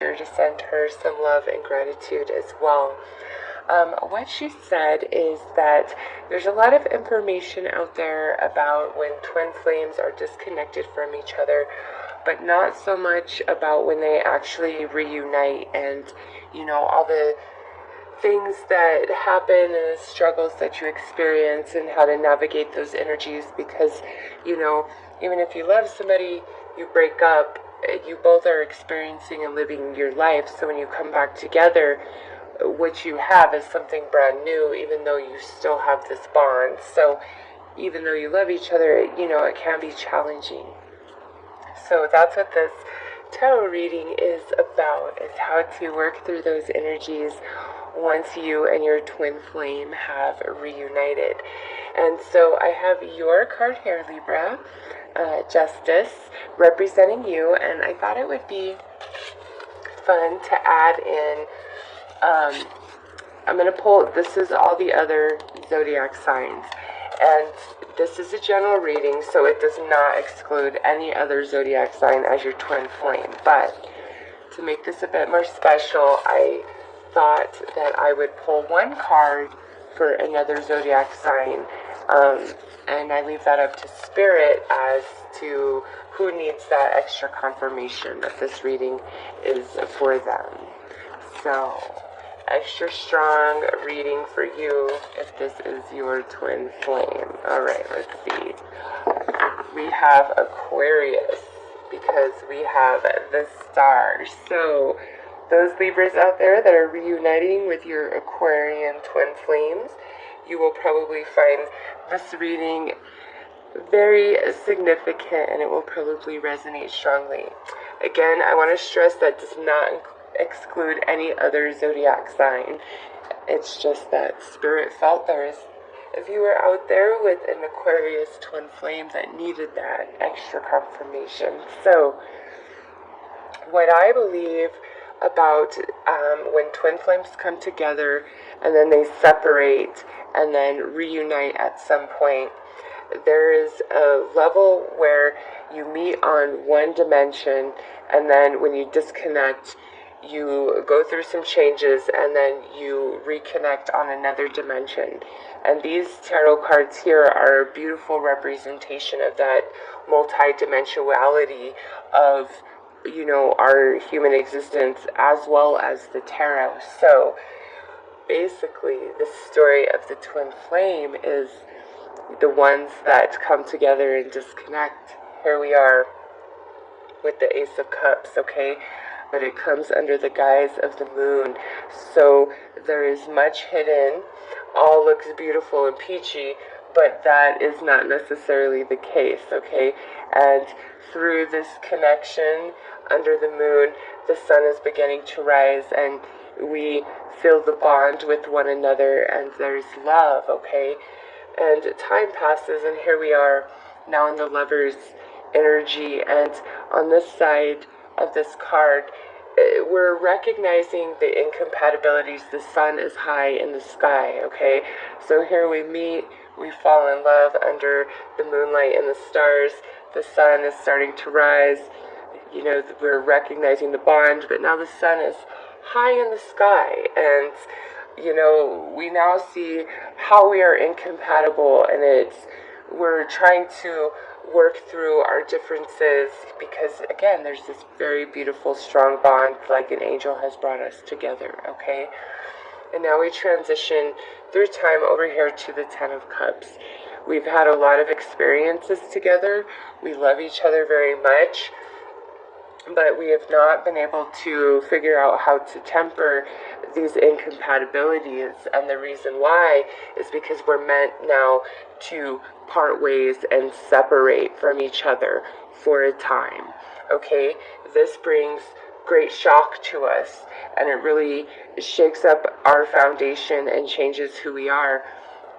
here to send her some love and gratitude as well. What she said is that there's a lot of information out there about when twin flames are disconnected from each other, but not so much about when they actually reunite and, all the things that happen and the struggles that you experience and how to navigate those energies because, even if you love somebody, you break up, you both are experiencing and living your life. So when you come back together, what you have is something brand new, even though you still have this bond. So even though you love each other, it can be challenging. So that's what this tarot reading is about, is how to work through those energies once you and your twin flame have reunited. And so I have your card here, Libra, Justice, representing you, and I thought it would be fun to add in, I'm going to pull, this is all the other zodiac signs, and this is a general reading, so it does not exclude any other zodiac sign as your twin flame, but to make this a bit more special, I thought that I would pull one card for another zodiac sign, and I leave that up to Spirit as to who needs that extra confirmation that this reading is for them. So, extra strong reading for you if this is your twin flame. Alright, let's see. We have Aquarius because we have the stars. So, those Libras out there that are reuniting with your Aquarian twin flames, you will probably find this reading very significant and it will probably resonate strongly. Again, I want to stress that does not exclude any other zodiac sign. It's just that Spirit felt if you were out there with an Aquarius twin flame that needed that extra confirmation. So, what I believe about when twin flames come together and then they separate and then reunite at some point, there is a level where you meet on one dimension, and then when you disconnect, you go through some changes and then you reconnect on another dimension. And these tarot cards here are a beautiful representation of that multi-dimensionality of our human existence as well as the tarot. So basically the story of the twin flame is the ones that come together and disconnect. Here we are with the Ace of Cups, okay? But it comes under the guise of the moon. So there is much hidden. All looks beautiful and peachy, but that is not necessarily the case, okay? And through this connection under the moon, the sun is beginning to rise and we feel the bond with one another and there's love, okay? And time passes and here we are now in the Lover's energy, and on this side of this card, we're recognizing the incompatibilities. The sun is high in the sky, okay? So here we meet, we fall in love under the moonlight and the stars. The sun is starting to rise. We're recognizing the bond, but now the sun is high in the sky, and we now see how we are incompatible, and we're trying to work through our differences because, again, there's this very beautiful, strong bond like an angel has brought us together, okay? And now we transition through time over here to the Ten of Cups. We've had a lot of experiences together. We love each other very much, but we have not been able to figure out how to temper these incompatibilities, and the reason why is because we're meant now to part ways and separate from each other for a time, okay? This brings great shock to us, and it really shakes up our foundation and changes who we are,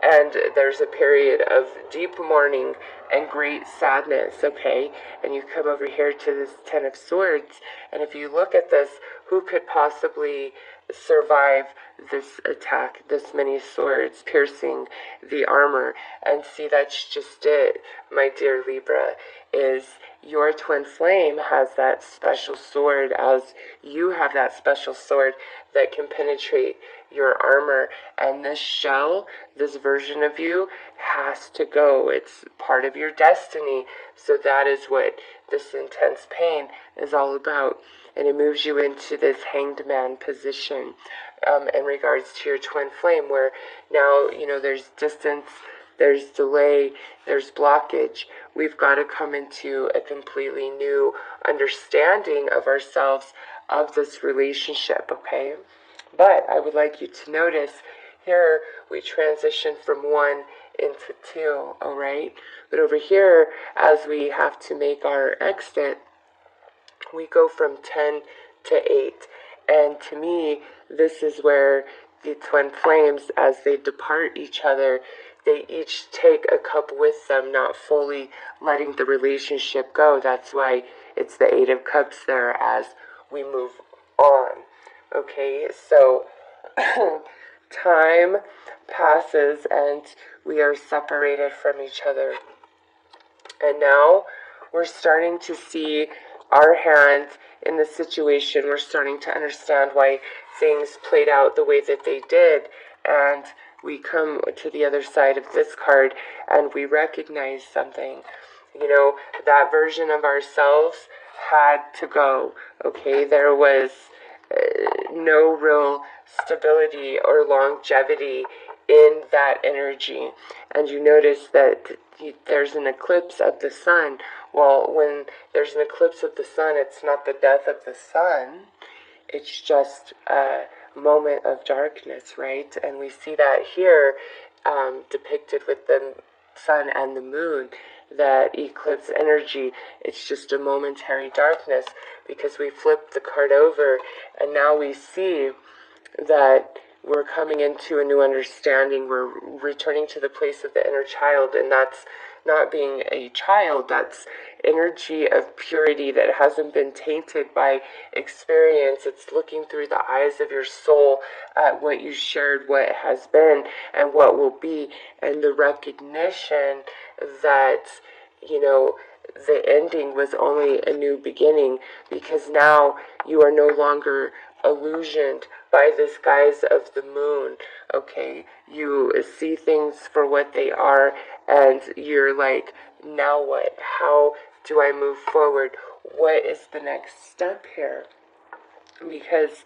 and there's a period of deep mourning and great sadness, okay? And you come over here to this Ten of Swords, and if you look at this, who could possibly survive this attack, this many swords piercing the armor? And see, that's just it, my dear Libra, is your twin flame has that special sword, as you have that special sword that can penetrate your armor. And this shell, this version of you, has to go. It's part of your destiny. So that is what this intense pain is all about. And it moves you into this hanged man position in regards to your twin flame, where now, there's distance, there's delay, there's blockage. We've got to come into a completely new understanding of ourselves, of this relationship, okay? But I would like you to notice here we transition from 1 into 2, all right? But over here, as we have to make our exit, we go from 10 to 8. And to me, this is where the twin flames, as they depart each other, they each take a cup with them, not fully letting the relationship go. That's why it's the 8 of Cups there as we move on. Okay, so time passes and we are separated from each other. And now we're starting to see our hand in the situation. We're starting to understand why things played out the way that they did. And we come to the other side of this card and we recognize something. That version of ourselves had to go. Okay, there was no real stability or longevity in that energy. And you notice that there's an eclipse of the sun. Well, when there's an eclipse of the sun, it's not the death of the sun. It's just a moment of darkness, right? And we see that here depicted with the sun and the moon, that eclipse energy. It's just a momentary darkness, because we flipped the card over and now we see that we're coming into a new understanding. We're returning to the place of the inner child, and that's not being a child. That's energy of purity that hasn't been tainted by experience. It's looking through the eyes of your soul at what you shared, what has been, and what will be, and the recognition that, the ending was only a new beginning, because now you are no longer illusioned by this guise of the moon, okay? You see things for what they are, and you're like, now what? How do I move forward? What is the next step here? Because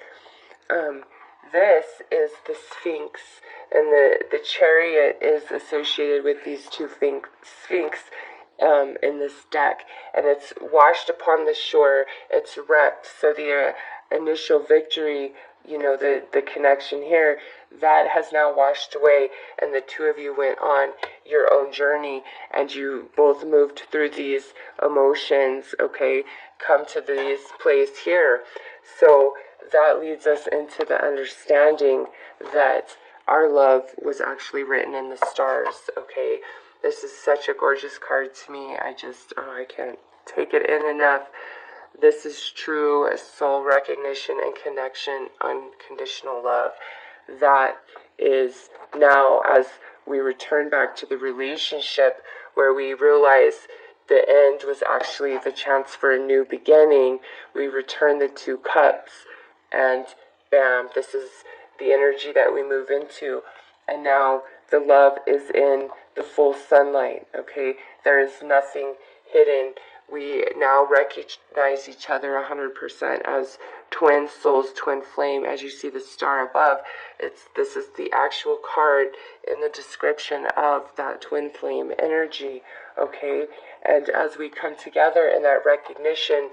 this is the Sphinx, and the chariot is associated with these two Sphinx in this deck, and it's washed upon the shore, it's wrecked. So the initial victory, the connection here, that has now washed away, and the two of you went on your own journey, and you both moved through these emotions, okay, come to this place here. So that leads us into the understanding that our love was actually written in the stars, okay? This is such a gorgeous card to me. I can't take it in enough. This is true soul recognition and connection, unconditional love. That is now, as we return back to the relationship, where we realize the end was actually the chance for a new beginning. We return the 2 cups, and bam, this is the energy that we move into. And now the love is in the full sunlight, okay? There is nothing hidden. We now recognize each other 100% as twin souls, twin flame. As you see the star above, this is the actual card in the description of that twin flame energy, okay? And as we come together in that recognition,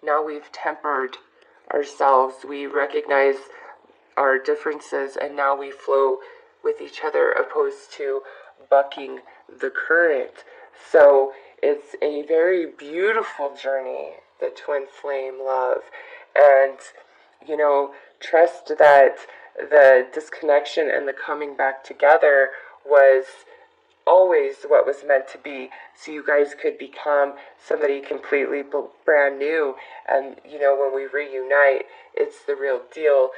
now we've tempered ourselves. We recognize our differences, and now we flow with each other, opposed to bucking the current. So it's a very beautiful journey, the twin flame love. And, trust that the disconnection and the coming back together was always what was meant to be, so you guys could become somebody completely brand new. And when we reunite, it's the real deal.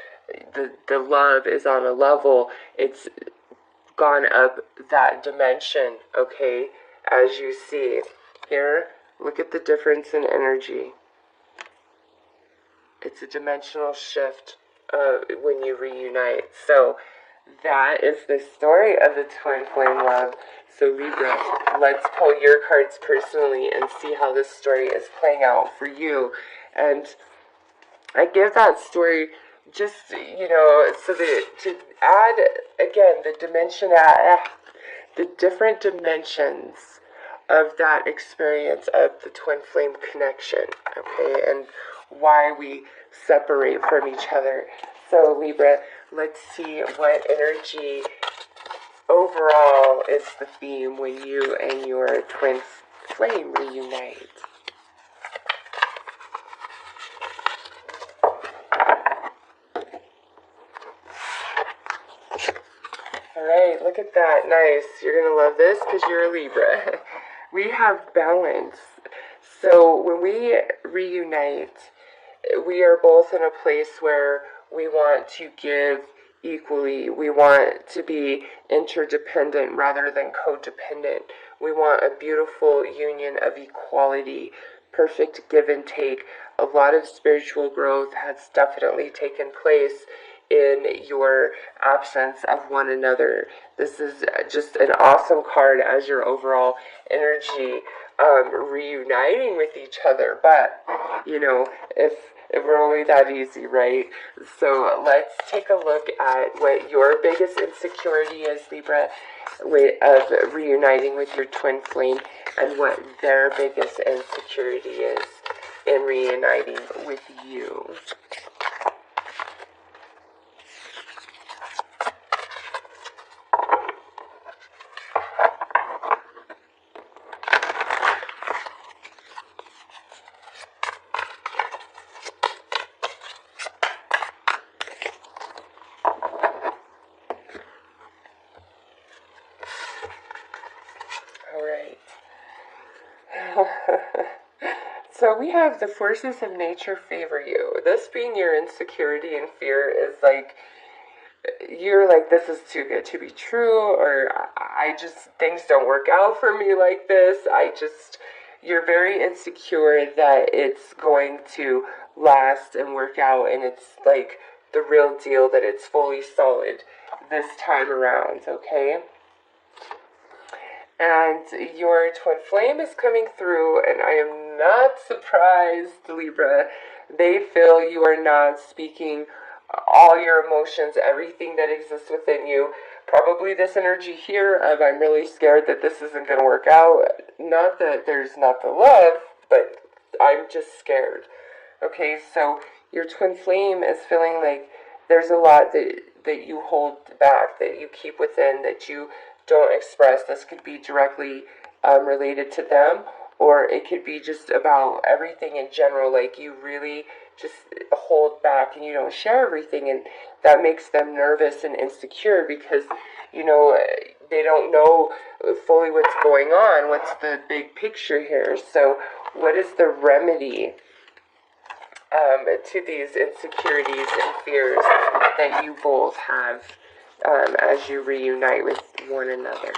The love is on a level, it's gone up that dimension, okay? As you see here, look at the difference in energy. It's a dimensional shift when you reunite. So that is the story of the twin flame love. So Libra, let's pull your cards personally and see how this story is playing out for you. And I give that story just, so that to add, again, the different dimensions of that experience of the twin flame connection, okay, and why we separate from each other. So Libra, let's see what energy overall is the theme when you and your twin flame reunite. Alright, look at that. Nice. You're going to love this because you're a Libra. We have balance. So when we reunite, we are both in a place where we want to give equally. We want to be interdependent rather than codependent. We want a beautiful union of equality, perfect give and take. A lot of spiritual growth has definitely taken place in your absence of one another. This is just an awesome card as your overall energy reuniting with each other. But if we're only that easy, right? So let's take a look at what your biggest insecurity is, Libra, of reuniting with your twin flame, and what their biggest insecurity is in reuniting with you. So we have the forces of nature favor you. This being your insecurity and fear is like, you're like, this is too good to be true, or things don't work out for me like this. You're very insecure that it's going to last and work out, and it's like the real deal, that it's fully solid this time around, okay? And your twin flame is coming through, and I am not surprised, Libra. They feel you are not speaking all your emotions, everything that exists within you. Probably this energy here of, I'm really scared that this isn't going to work out. Not that there's not the love, but I'm just scared. Okay, so your twin flame is feeling like there's a lot that you hold back, that you keep within, that you don't express. This could be directly related to them, or it could be just about everything in general. Like, you really just hold back and you don't share everything, and that makes them nervous and insecure because they don't know fully what's going on. What's the big picture here? So what is the remedy to these insecurities and fears that you both have as you reunite with one another?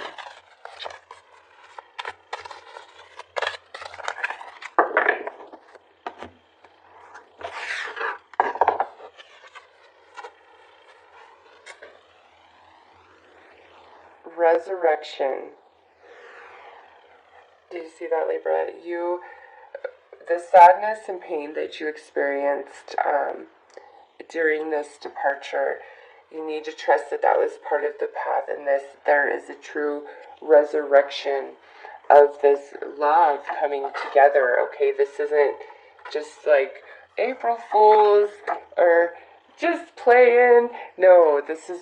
Resurrection. Did you see that, Libra? The sadness and pain that you experienced during this departure, you need to trust that that was part of the path, and there is a true resurrection of this love coming together, okay? This isn't just like April Fools or just playing. No, this is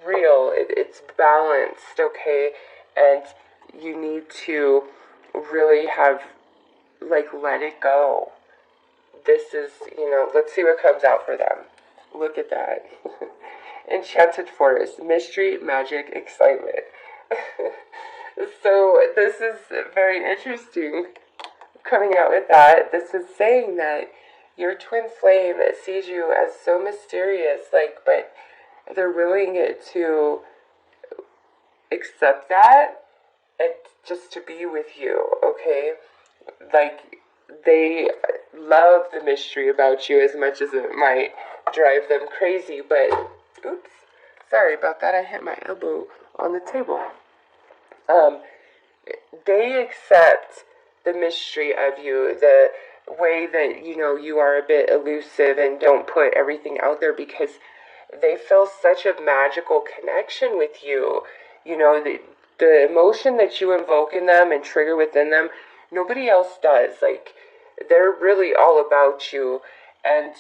real. It's balanced, okay? And you need to really have, let it go. This is, let's see what comes out for them. Look at that. Enchanted Forest, mystery, magic, excitement. So this is very interesting coming out with that. This is saying that your twin flame sees you as so mysterious, like, but they're willing to accept that and just to be with you, okay? Like, they love the mystery about you as much as it might drive them crazy, but, oops, sorry about that, I hit my elbow on the table. They accept the mystery of you, the way that, you are a bit elusive and don't put everything out there, because they feel such a magical connection with you. The emotion that you invoke in them and trigger within them, nobody else does. Like, they're really all about you. And,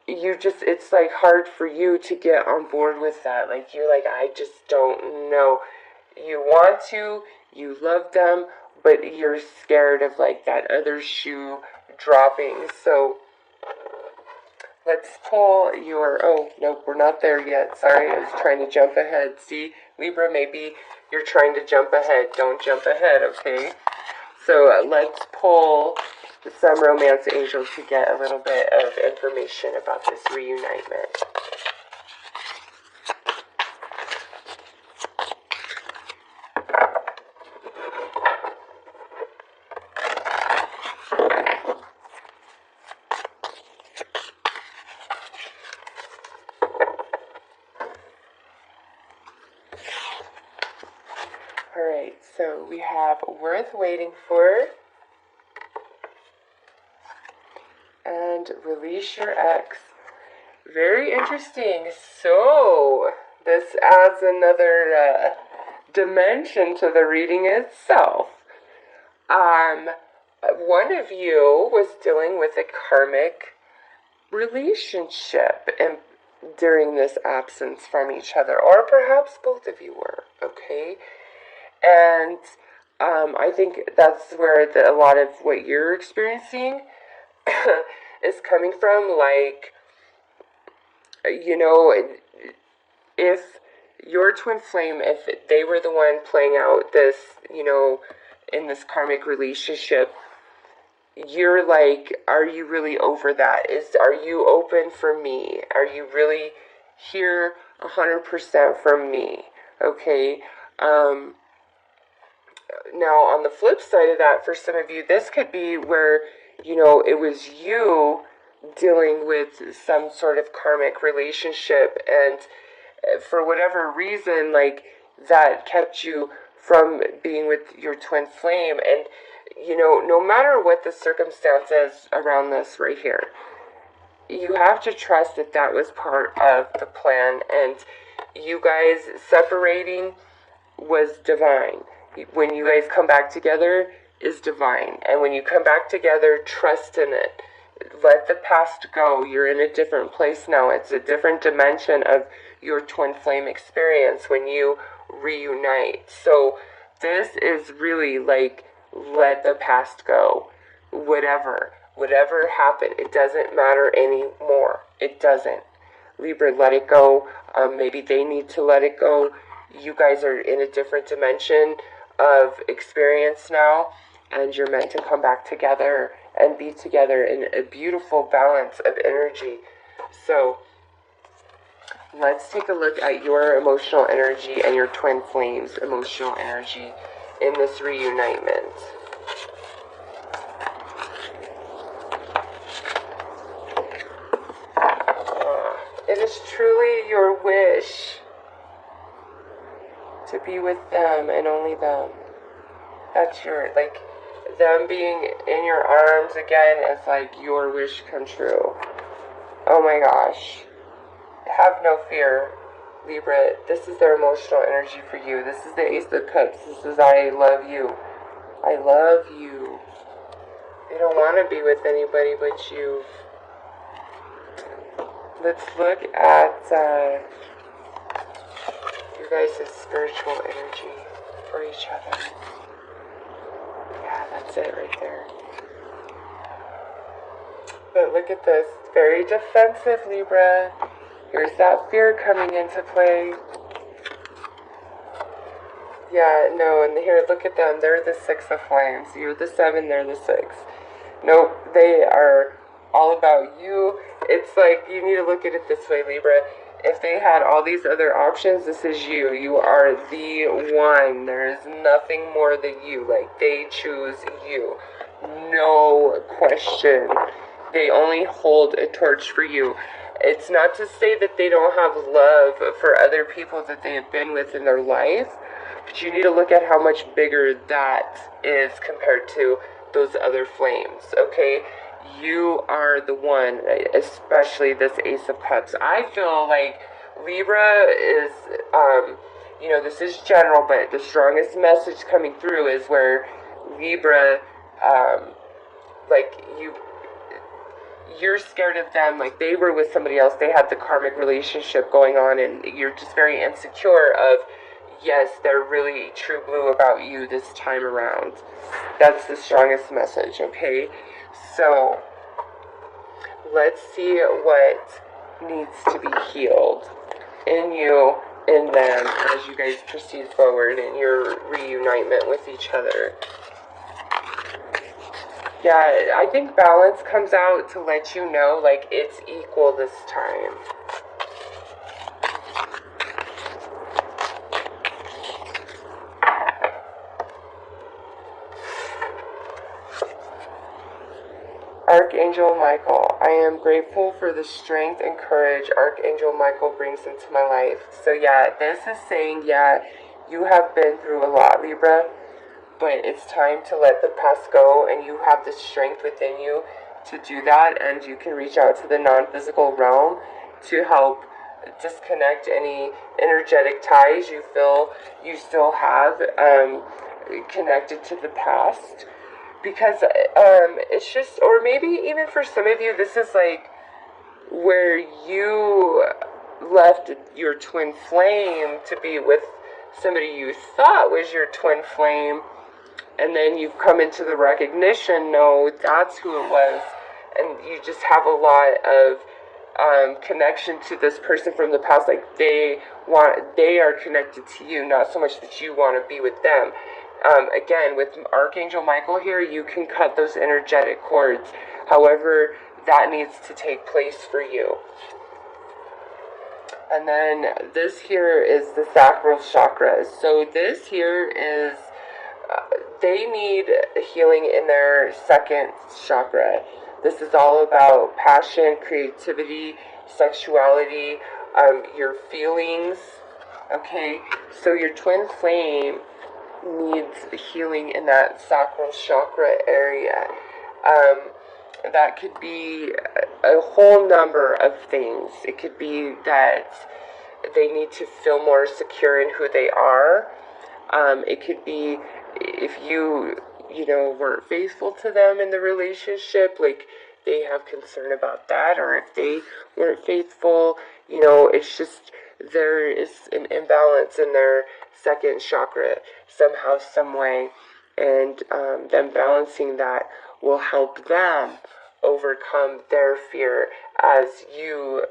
it's like hard for you to get on board with that. Like, you're like, I just don't know. You want to, you love them, but you're scared of, like, that other shoe dropping. So let's pull your, oh, nope, we're not there yet. Sorry, I was trying to jump ahead. See, Libra, maybe you're trying to jump ahead. Don't jump ahead, okay? So let's pull some romance angels to get a little bit of information about this reunitement. Alright, so we have worth waiting for, and release your ex. Very interesting. So, this adds another dimension to the reading itself. One of you was dealing with a karmic relationship and during this absence from each other, or perhaps both of you were, okay? And I think that's where a lot of what you're experiencing is coming from. Like, if your twin flame, if they were the one playing out this, in this karmic relationship, you're like, are you really over that? Are you open for me? Are you really here 100% for me? Okay. Now, on the flip side of that, for some of you, this could be where, it was you dealing with some sort of karmic relationship, and for whatever reason, like, that kept you from being with your twin flame. And, no matter what the circumstances around this right here, you have to trust that that was part of the plan, and you guys separating was divine. When you guys come back together is divine. And when you come back together, trust in it. Let the past go. You're in a different place now. It's a different dimension of your twin flame experience when you reunite. So this is really like, let the past go. Whatever happened, it doesn't matter anymore. It doesn't. Libra, let it go. Maybe they need to let it go. You guys are in a different dimension of experience now, and you're meant to come back together and be together in a beautiful balance of energy. So let's take a look at your emotional energy and your twin flames emotional energy in this reunitement. It is truly your wish to be with them and only them. That's like, them being in your arms again is like your wish come true. Oh my gosh. Have no fear, Libra. This is their emotional energy for you. This is the Ace of Cups. This is, I love you. I love you. They don't want to be with anybody but you. Let's look at you guys' spiritual energy for each other. Yeah, that's it right there. But look at this. Very defensive, Libra. Here's that fear coming into play. Yeah, no, and here, look at them. They're the Six of Flames. You're the Seven, they're the Six. Nope, they are all about you. It's like, you need to look at it this way, Libra. If they had all these other options, this is you. You are the one. There is nothing more than you. Like, they choose you. No question. They only hold a torch for you. It's not to say that they don't have love for other people that they have been with in their life, but you need to look at how much bigger that is compared to those other flames, okay? You are the one, especially this Ace of Cups. I feel like Libra is, this is general, but the strongest message coming through is where Libra, like, you're scared of them, like they were with somebody else, they had the karmic relationship going on, and you're just very insecure of, yes, they're really true blue about you this time around. That's the strongest message, okay? So, let's see what needs to be healed in you, in them, as you guys proceed forward in your reunitement with each other. Yeah, I think balance comes out to let you know, like, it's equal this time. Archangel Michael, I am grateful for the strength and courage Archangel Michael brings into my life. So yeah, this is saying, yeah, you have been through a lot, Libra, but it's time to let the past go, and you have the strength within you to do that, and you can reach out to the non-physical realm to help disconnect any energetic ties you feel you still have connected to the past. Because it's just, or maybe even for some of you, this is like where you left your twin flame to be with somebody you thought was your twin flame, and then you've come into the recognition, no, that's who it was, and you just have a lot of connection to this person from the past. Like they are connected to you, not so much that you want to be with them. Again, with Archangel Michael here, you can cut those energetic cords. However, that needs to take place for you. And then this here is the sacral chakra. So this here is, they need healing in their second chakra. This is all about passion, creativity, sexuality, your feelings. Okay, so your twin flame needs healing in that sacral chakra area. That could be a whole number of things. It could be that they need to feel more secure in who they are. It could be if you weren't faithful to them in the relationship, like they have concern about that, or if they weren't faithful, it's just there is an imbalance in their second chakra somehow, some way, and them balancing that will help them overcome their fear, as you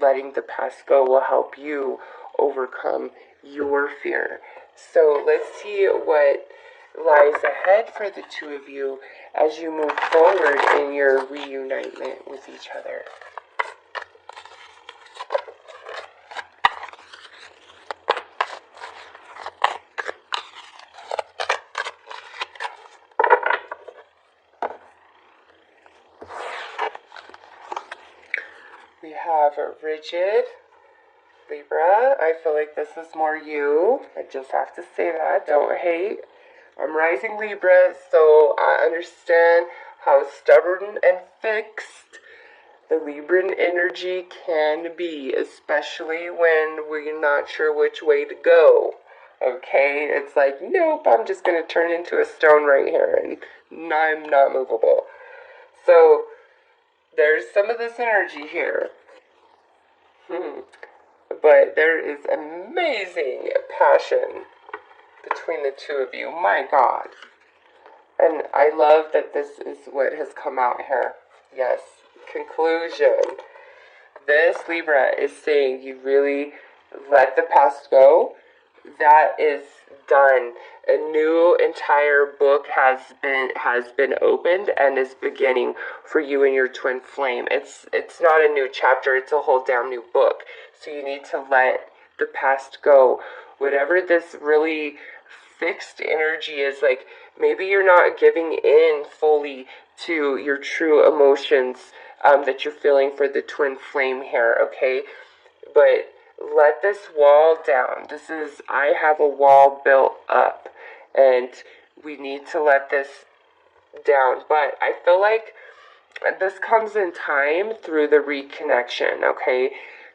letting the past go will help you overcome your fear. So let's see what lies ahead for the two of you as you move forward in your reunitement with each other. We have a rigid Libra. I feel like this is more you. I just have to say that. Don't hate. I'm rising Libra, so I understand how stubborn and fixed the Libran energy can be, especially when we're not sure which way to go. Okay? It's like, nope, I'm just going to turn into a stone right here, and I'm not movable. So, there's some of this energy here. But there is amazing passion between the two of you. My God. And I love that this is what has come out here. Yes. Conclusion. This Libra is saying you really let the past go. that is done. A new entire book has been opened and is beginning for you and your twin flame. It's not a new chapter, it's a whole damn new book. So you need to let the past go. Whatever this really fixed energy is, like maybe you're not giving in fully to your true emotions that you're feeling for the twin flame here, okay? But let this wall down. I have a wall built up, and we need to let this down. But I feel like this comes in time through the reconnection, okay?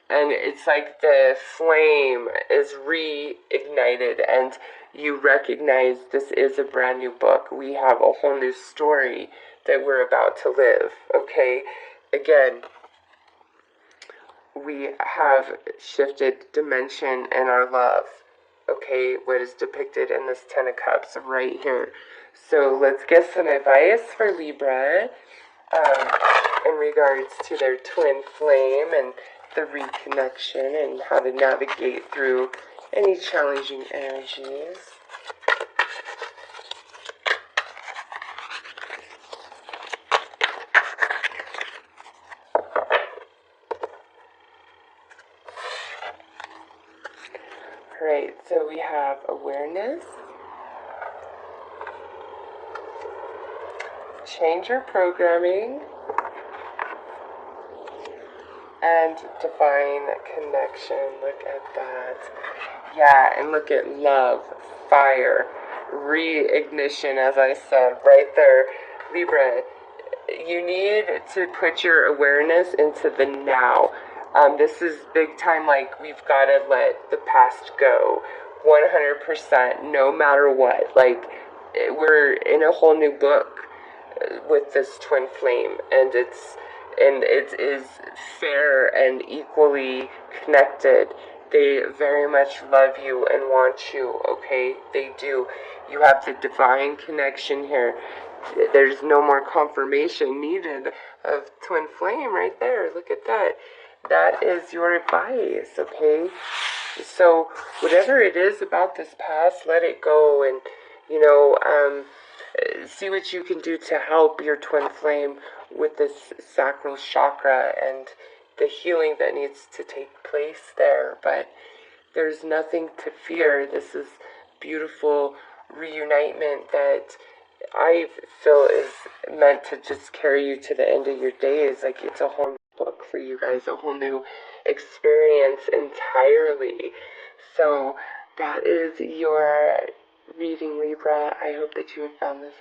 And it's like the flame is reignited, and you recognize this is a brand new book. We have a whole new story that we're about to live, okay? Again, we have shifted dimension in our love, okay? What is depicted in this Ten of Cups right here. So let's get some advice for Libra in regards to their twin flame and the reconnection and how to navigate through any challenging energies. Alright, so we have awareness, change your programming, and divine connection. Look at that. Yeah, and look at love, fire, reignition, as I said, right there. Libra, you need to put your awareness into the now. This is big time, like, we've got to let the past go 100%, no matter what. Like, we're in a whole new book with this twin flame, and it is fair and equally connected. They very much love you and want you, okay? They do. You have the divine connection here. There's no more confirmation needed of twin flame right there. Look at that. That is your advice, okay? So whatever it is about this past, let it go, and see what you can do to help your twin flame with this sacral chakra and the healing that needs to take place there. But there's nothing to fear. This is beautiful reunitement that I feel is meant to just carry you to the end of your days. Like, it's a whole new book for you guys, a whole new experience entirely. So that is your reading, Libra. I hope that you have found this